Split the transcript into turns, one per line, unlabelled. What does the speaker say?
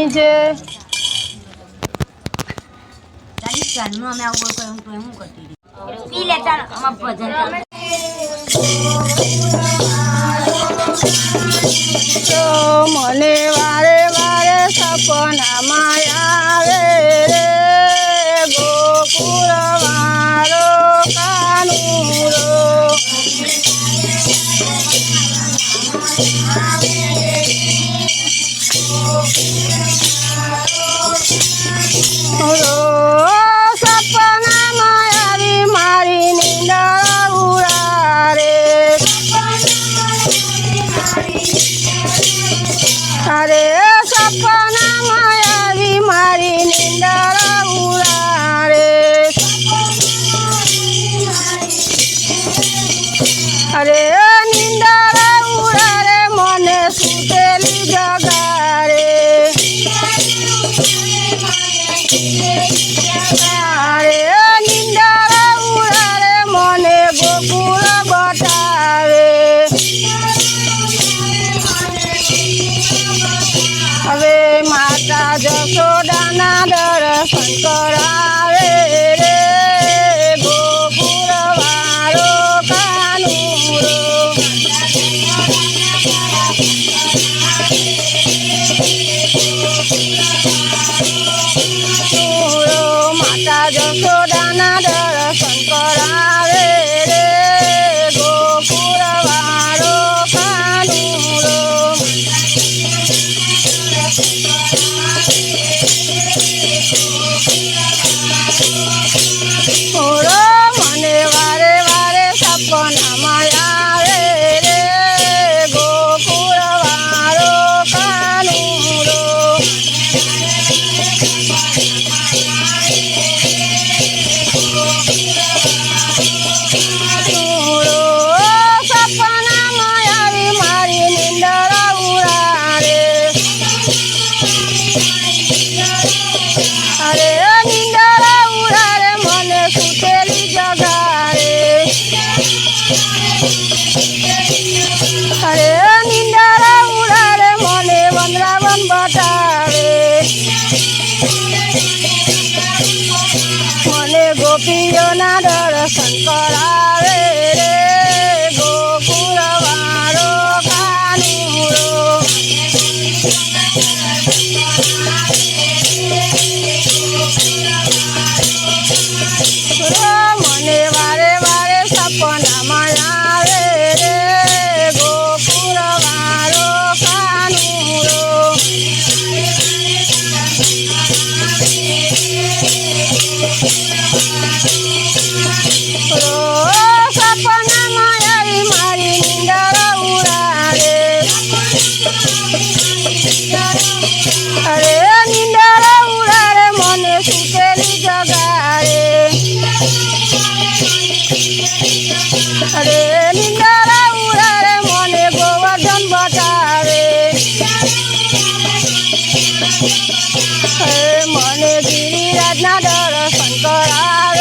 કરવાની છે. તો મને વારે વારે સપનામાં આવે રે ગોકુળ વાળો કાનુડો. સપનામાં આવી મારી નીંદર ઉડાડે. અરે સપનામાં આવી મારી નીંદર ઉડાડે. અરે નીંદર ઉડાડે મને સુતેલી જગાડે. અરે નીંદર ઉડાડે મને ગોકુળ બતાવે. હવે માતા જશોદાના દર્શન કરાવે રે ગોકુળ વાળો કાનુડો. માતા જશોદાના દર્શન કરાવે રે ગોકુળ વાળો કાનુડો. મને વારે વારે સપનામાં આવે રે ગોકુળ વાળો કાનુડો. સપનામાં આવી મારી નીંદર ઉડાડે. અરે નીંદર ઉડાડે મને સુતેલી જગાડે. અરે નીંદર ઉડાડે મને વંદરાવન બતાવે. મને ગોપીઓના દર્શન કરાવે રે ગોકુળ વાળો કાનુડો. મને વારે વારે સપનામાં આવે રે ગોકુળ વાળો કાનુડો. સપનામાં આવી મારી નીંદર ઉડાડે. અરે નીંદર ઉડાડે મને સુતેલી જગાડે. અરે નીંદર ઉડાડે મને ગોવર્ધન બતાવે. મને ગિરિરાજના દર્શન કરાવે.